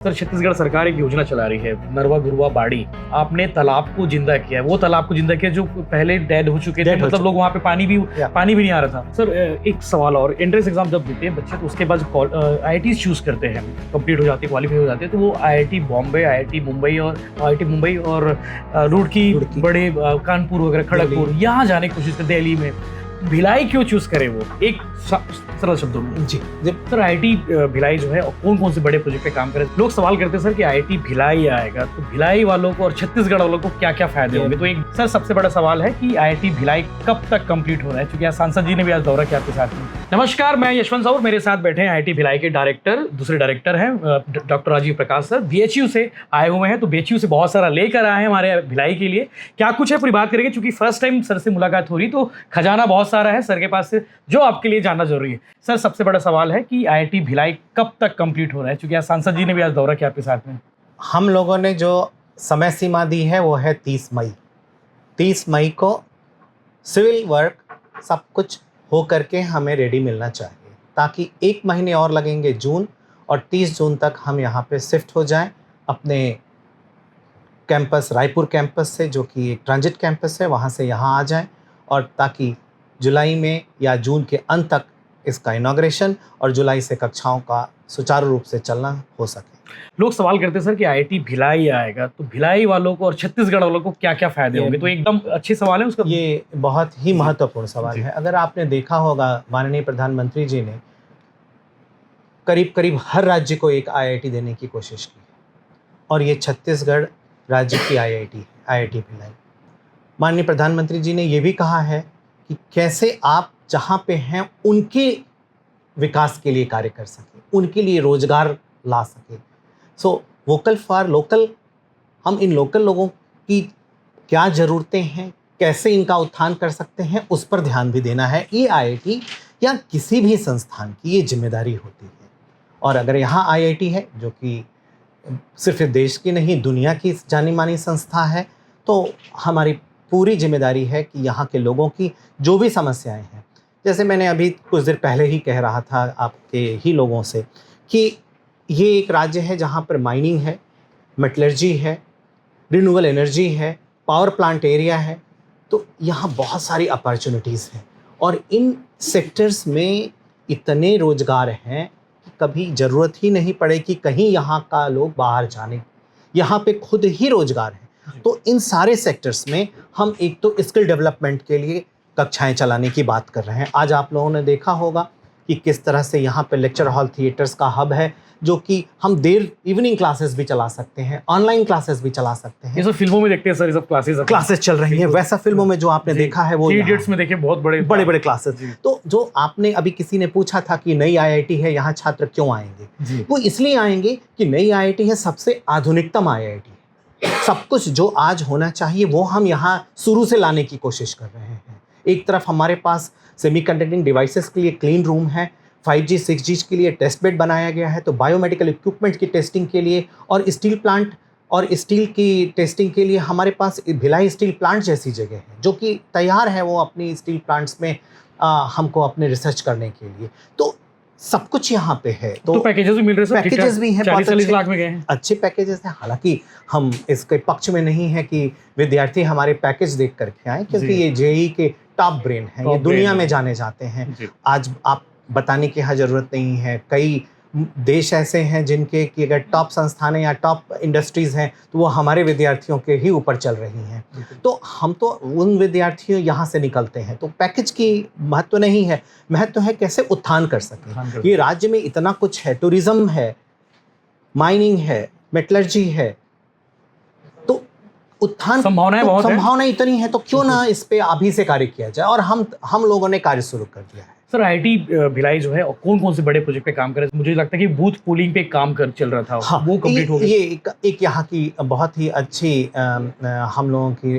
Sir Chhattisgarh सरकार एक योजना चला रही है नरवा गुरवा बाड़ी। आपने तालाब को जिंदा किया है, वो तालाब को जिंदा किया जो पहले डेड हो चुके थे, मतलब लोग वहाँ पे पानी भी नहीं आ रहा था। सर एक सवाल और, एंट्रेंस एग्जाम जब देते हैं बच्चे तो उसके बाद IIT चूज करते हैं, कंप्लीट हो जाती है, क्वालिफाई हो जाते हैं, तो वो IIT बॉम्बे, IIT मुंबई और रुड़की, बड़े कानपुर वगैरह, खड़गपुर, यहाँ जाने की कोशिश करते हैं। दिल्ली में भिलाई क्यों चूज करे वो, एक सरल शब्दों में? जी सर, IIT भिलाई जो है कौन कौन से बड़े प्रोजेक्ट पे काम करे? लोग सवाल करते हैं सर कि IIT भिलाई आएगा तो भिलाई वालों को और छत्तीसगढ़ वालों को क्या क्या फायदे होंगे। तो एक सर सबसे बड़ा सवाल है कि IIT भिलाई कब तक कंप्लीट हो रहा है, क्योंकि आज सांसद जी ने भी आज दौरा किया आपके साथ में। नमस्कार, मैं यशवंत साहू, मेरे साथ बैठे हैं IIT भिलाई के डायरेक्टर, दूसरे डायरेक्टर हैं डॉक्टर राजीव प्रकाश सर, BHU से आए हुए हैं। तो BHU से बहुत सारा लेकर आए हैं हमारे भिलाई के लिए, क्या कुछ है पूरी बात करेंगे, क्योंकि फर्स्ट टाइम सर से मुलाकात हो रही तो खजाना बहुत सारा है सर के पास से जो आपके लिए जानना जरूरी है। सर सबसे बड़ा सवाल है कि IIT भिलाई कब तक कंप्लीट हो रहा है, क्योंकि आज सांसद जी ने भी आज दौरा किया आपके साथ में। हम लोगों ने जो समय सीमा दी है वो है 30 मई। 30 मई को सिविल वर्क सब कुछ हो करके हमें रेडी मिलना चाहिए, ताकि 1 महीने और लगेंगे जून, और 30 जून तक हम यहाँ पे शिफ्ट हो जाएं अपने कैंपस, रायपुर कैंपस से, जो कि एक ट्रांजिट कैंपस है, वहाँ से यहाँ आ जाएं, और ताकि जुलाई में या जून के अंत तक इसका इनॉग्रेशन और जुलाई से कक्षाओं का सुचारू रूप से चलना हो सके। लोग सवाल करते हैं सर कि IIT भिलाई आएगा तो भिलाई वालों को और छत्तीसगढ़ वालों को क्या क्या फायदे होंगे, तो एकदम अच्छे सवाल है उसका। ये बहुत ही महत्वपूर्ण सवाल है। अगर आपने देखा होगा, माननीय प्रधानमंत्री जी ने करीब करीब हर राज्य को एक IIT देने की कोशिश की, और ये छत्तीसगढ़ राज्य की IIT भिलाई। माननीय प्रधानमंत्री जी ने ये भी कहा है कि कैसे आप जहाँ पे हैं उनके विकास के लिए कार्य कर सकें, उनके लिए रोजगार ला सकें। सो वोकल फॉर लोकल, हम इन लोकल लोगों की क्या ज़रूरतें हैं, कैसे इनका उत्थान कर सकते हैं, उस पर ध्यान भी देना है। ये IIT या किसी भी संस्थान की ये जिम्मेदारी होती है। और अगर यहाँ IIT है, जो कि सिर्फ देश की नहीं दुनिया की जानी मानी संस्था है, तो हमारी पूरी जिम्मेदारी है कि यहाँ के लोगों की जो भी समस्याएं हैं, जैसे मैंने अभी कुछ देर पहले ही कह रहा था आपके ही लोगों से, कि ये एक राज्य है जहाँ पर माइनिंग है, मेटलर्जी है, रिन्यूएबल एनर्जी है, पावर प्लांट एरिया है, तो यहाँ बहुत सारी अपॉर्चुनिटीज़ हैं, और इन सेक्टर्स में इतने रोजगार हैं कि कभी ज़रूरत ही नहीं पड़े कि कहीं यहाँ का लोग बाहर जाने, यहाँ पे खुद ही रोजगार है। तो इन सारे सेक्टर्स में हम एक तो स्किल डेवलपमेंट के लिए कक्षाएं चलाने की बात कर रहे हैं। आज आप लोगों ने देखा होगा कि किस तरह से यहाँ पे लेक्चर हॉल थिएटर्स का हब है, जो कि हम देर इवनिंग क्लासेस भी चला सकते हैं, ऑनलाइन क्लासेस भी चला सकते हैं। ये सब फिल्मों में देखते हैं सर, ये सब क्लासेस चल रही हैं। वैसा फिल्मों में जो आपने देखा है वो इडियट्स में देखिए, बहुत बड़े क्लासेस। तो जो आपने अभी किसी ने पूछा था कि नई IIT है, यहाँ छात्र क्यों आएंगे, वो इसलिए आएंगे कि नई IIT है सबसे आधुनिकतम IIT है। सब कुछ जो आज होना चाहिए वो हम यहाँ शुरू से लाने की कोशिश कर रहे हैं। एक तरफ हमारे पास सेमीकंडक्टिंग डिवाइसेस के लिए क्लीन रूम है, 5G 6G के लिए टेस्ट बेड बनाया गया है, तो बायोमेडिकल इक्विपमेंट की टेस्टिंग के लिए और स्टील प्लांट और स्टील की टेस्टिंग के लिए हमारे पास भिलाई स्टील प्लांट जैसी जगह है, जो कि तैयार है वो अपनी स्टील प्लांट्स में हमको अपने रिसर्च करने के लिए। तो सब कुछ यहाँ पे है। तो पैकेजेस भी मिल रहे हैं, पैकेजेस भी हैं, 40 लाख में गए हैं, अच्छे पैकेजेस हैं। हालांकि हम इसके पक्ष में नहीं है कि विद्यार्थी हमारे पैकेज देख करके आए, क्योंकि ये JEE के टॉप ब्रेन हैं, ये दुनिया में जाने जाते हैं। आज आप बताने की यहाँ जरूरत नहीं है, कई देश ऐसे हैं जिनके कि अगर टॉप संस्थान या टॉप इंडस्ट्रीज़ हैं तो वो हमारे विद्यार्थियों के ही ऊपर चल रही हैं। तो हम तो उन विद्यार्थियों यहाँ से निकलते हैं, तो पैकेज की महत्व नहीं है, महत्व है कैसे उत्थान कर सकें। ये राज्य में इतना कुछ है, टूरिज्म है, माइनिंग है, मेटलर्जी है, तो उत्थान संभावना इतनी है, तो क्यों ना इस पे अभी से कार्य किया जाए, और हम लोगों ने कार्य शुरू कर दिया है। सर IIT भिलाई जो है कौन कौन से बड़े प्रोजेक्ट पे काम कर रहे हैं? मुझे लगता है कि बूथ पूलिंग पे काम चल रहा था। हाँ, वो कंप्लीट हो गया। ये एक यहाँ की बहुत ही अच्छी हम लोगों की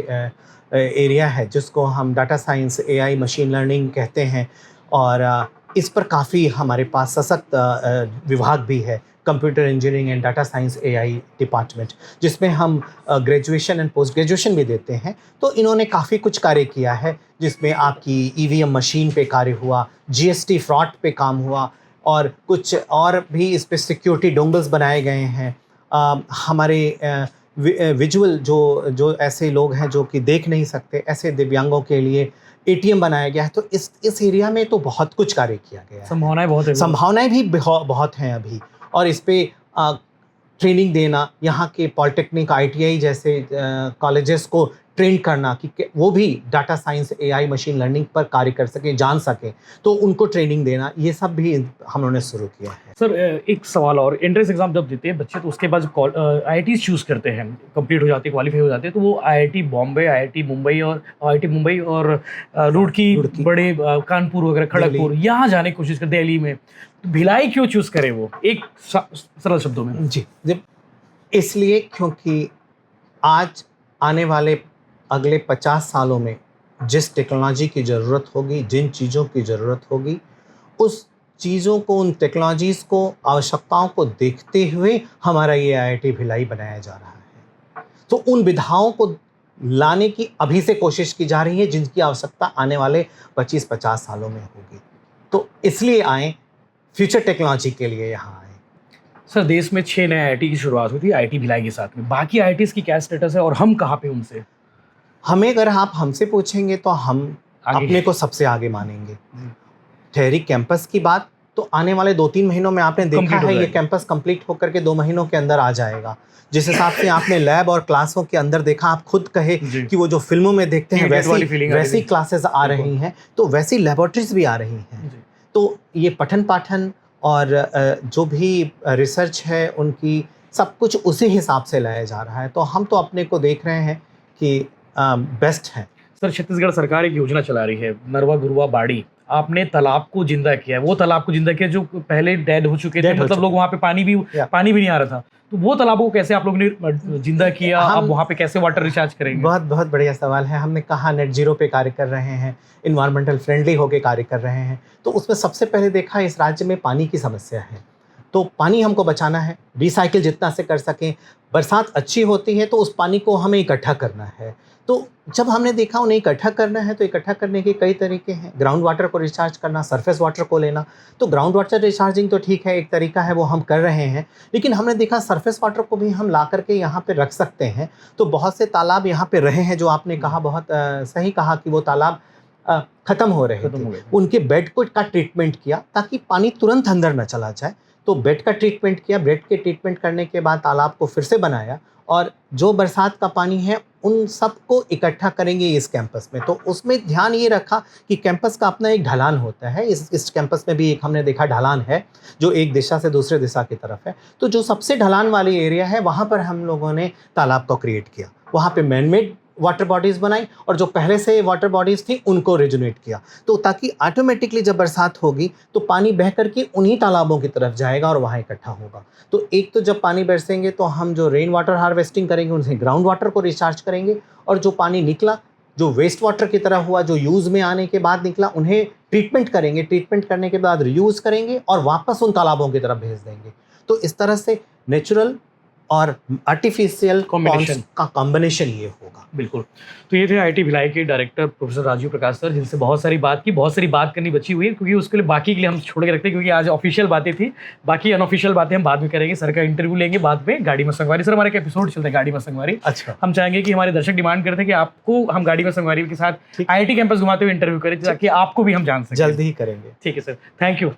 एरिया है, जिसको हम data science, AI, machine learning कहते हैं, और इस पर काफ़ी हमारे पास सशक्त विभाग भी है, computer engineering and data science AI department, जिसमें हम ग्रेजुएशन एंड पोस्ट ग्रेजुएशन भी देते हैं। तो इन्होंने काफ़ी कुछ कार्य किया है, जिसमें आपकी EVM मशीन पे कार्य हुआ, GST फ्रॉड पे काम हुआ, और कुछ और भी इस पर सिक्योरिटी डोंगल्स बनाए गए हैं, हमारे विजुअल जो ऐसे लोग हैं जो कि देख नहीं सकते, ऐसे दिव्यांगों के लिए एटीएम बनाया गया है। तो इस एरिया में तो बहुत कुछ कार्य किया गया है। संभावनाएं बहुत है। संभावनाएं भी बहुत हैं अभी। और इस पे ट्रेनिंग देना, यहाँ के पॉलिटेक्निक, आईटीआई जैसे कॉलेजेस को ट्रेन करना कि वो भी data science, AI, machine learning पर कार्य कर सकें, जान सकें, तो उनको ट्रेनिंग देना, ये सब भी हम लोगों ने शुरू किया है। सर एक सवाल और, एंट्रेंस एग्जाम जब देते हैं बच्चे तो उसके बाद आईआईटी चूज़ करते हैं, कंप्लीट हो जाते हैं, क्वालिफाई हो जाते हैं, तो वो आईआईटी बॉम्बे, आईआईटी मुंबई और रुड़की, बड़े कानपुर वगैरह, खड़गपुर, यहाँ जाने की कोशिश करते हैं, दिल्ली में। तो भिलाई क्यों चूज़ करें वो, एक सरल शब्दों में? जी, इसलिए क्योंकि आज आने वाले अगले 50 सालों में जिस टेक्नोलॉजी की ज़रूरत होगी, जिन चीज़ों की ज़रूरत होगी, उस चीज़ों को, उन टेक्नोलॉजीज़ को, आवश्यकताओं को देखते हुए हमारा ये आईआईटी भिलाई बनाया जा रहा है। तो उन विधाओं को लाने की अभी से कोशिश की जा रही है जिनकी आवश्यकता आने वाले 25-50 सालों में होगी। तो इसलिए आए, फ्यूचर टेक्नोलॉजी के लिए यहाँ आए। सर देश में 6 नए आईआईटी की शुरुआत हुई थी आईआईटी भिलाई के साथ में, बाकी आईआईटीज़ की क्या स्टेटस है और हम कहाँ पे उनसे? हमें अगर आप हमसे पूछेंगे तो हम अपने को सबसे आगे मानेंगे। ठहरी कैंपस की बात तो आने वाले 2-3 महीनों में आपने देखा है ये कैंपस कंप्लीट होकर के 2 महीनों के अंदर आ जाएगा। जिस हिसाब से आपने लैब और क्लासों के अंदर देखा, आप खुद कहे कि वो जो फिल्मों में देखते हैं वैसी क्लासेस आ रही हैं, तो वैसी लेबोरेटरीज भी आ रही हैं। तो ये पठन पाठन और जो भी रिसर्च है उनकी, सब कुछ उसी हिसाब से लाया जा रहा है। तो हम तो अपने को देख रहे हैं कि बेस्ट है। सर छत्तीसगढ़ सरकार एक योजना चला रही है, नरवा गुरवा बाड़ी। आपने तालाब को जिंदा किया है, वो तालाब को जिंदा किया जो पहले डेड हो चुके थे, मतलब लोग वहाँ पे पानी भी नहीं आ रहा था, तो वो तालाबों को कैसे आप लोगों ने जिंदा किया? अब वहाँ पे कैसे वाटर रिचार्ज करेंगे? बहुत बढ़िया सवाल है। हमने कहा नेट जीरो पे कार्य कर रहे हैं, इन्वायरमेंटल फ्रेंडली होके कार्य कर रहे हैं। तो उसमें सबसे पहले देखा, इस राज्य में पानी की समस्या है, तो पानी हमको बचाना है, रिसाइकिल जितना से कर सकें। बरसात अच्छी होती है तो उस पानी को हमें इकट्ठा करना है। तो जब हमने देखा उन्हें इकट्ठा करना है, तो इकट्ठा करने के कई तरीके हैं। ग्राउंड वाटर को रिचार्ज करना, सरफेस वाटर को लेना। तो ग्राउंड वाटर रिचार्जिंग तो ठीक है, एक तरीका है, वो हम कर रहे हैं। लेकिन हमने देखा सरफेस वाटर को भी हम ला करके यहाँ पे रख सकते हैं। तो बहुत से तालाब यहाँ पे रहे हैं, जो आपने कहा, बहुत सही कहा कि वो तालाब ख़त्म हो रहे थे। उनके बेड को का ट्रीटमेंट किया ताकि पानी तुरंत अंदर न चला जाए। तो बेड का ट्रीटमेंट किया, बेड के ट्रीटमेंट करने के बाद तालाब को फिर से बनाया, और जो बरसात का पानी है उन सबको इकट्ठा करेंगे इस कैंपस में। तो उसमें ध्यान ये रखा कि कैंपस का अपना एक ढलान होता है। इस कैंपस में भी एक हमने देखा ढलान है जो एक दिशा से दूसरे दिशा की तरफ है। तो जो सबसे ढलान वाली एरिया है वहाँ पर हम लोगों ने तालाब को क्रिएट किया, वहाँ पे मैनमेड वाटर बॉडीज़ बनाई, और जो पहले से वाटर बॉडीज़ थी उनको रिजुनेट किया। तो ताकि ऑटोमेटिकली जब बरसात होगी तो पानी बह करके उन्हीं तालाबों की तरफ जाएगा और वहाँ इकट्ठा होगा। तो एक तो जब पानी बरसेंगे तो हम जो रेन वाटर हार्वेस्टिंग करेंगे, उनसे ग्राउंड वाटर को रिचार्ज करेंगे, और जो पानी निकला, जो वेस्ट वाटर की तरह हुआ, जो यूज़ में आने के बाद निकला, उन्हें ट्रीटमेंट करेंगे। ट्रीटमेंट करने के बाद रीयूज़ करेंगे और वापस उन तालाबों की तरफ भेज देंगे। तो इस तरह से नेचुरल और आर्टिफिशियल का कॉम्बिनेशन ये होगा। बिल्कुल। तो ये थे आईआईटी भिलाई के डायरेक्टर प्रोफेसर राजीव प्रकाश सर, जिनसे बहुत सारी बात करनी बची हुई है, क्योंकि उसके लिए बाकी के लिए हम छोड़ के रखते हैं, क्योंकि आज ऑफिशियल बातें थी, बाकी अनऑफिशियल बातें हम बाद में करेंगे। सर का इंटरव्यू लेंगे बाद में गाड़ी में संगवारी। सर हमारे एक एपिसोड चलते हैं गाड़ी में संगवारी। अच्छा। हम चाहेंगे कि हमारे दर्शक डिमांड करते हैं कि आपको हम गाड़ी में संगवारी के साथ आईआईटी कैंपस घुमाते हुए इंटरव्यू करें, ताकि आपको भी हम जान सकें। जल्दी ही करेंगे। ठीक है सर, थैंक यू।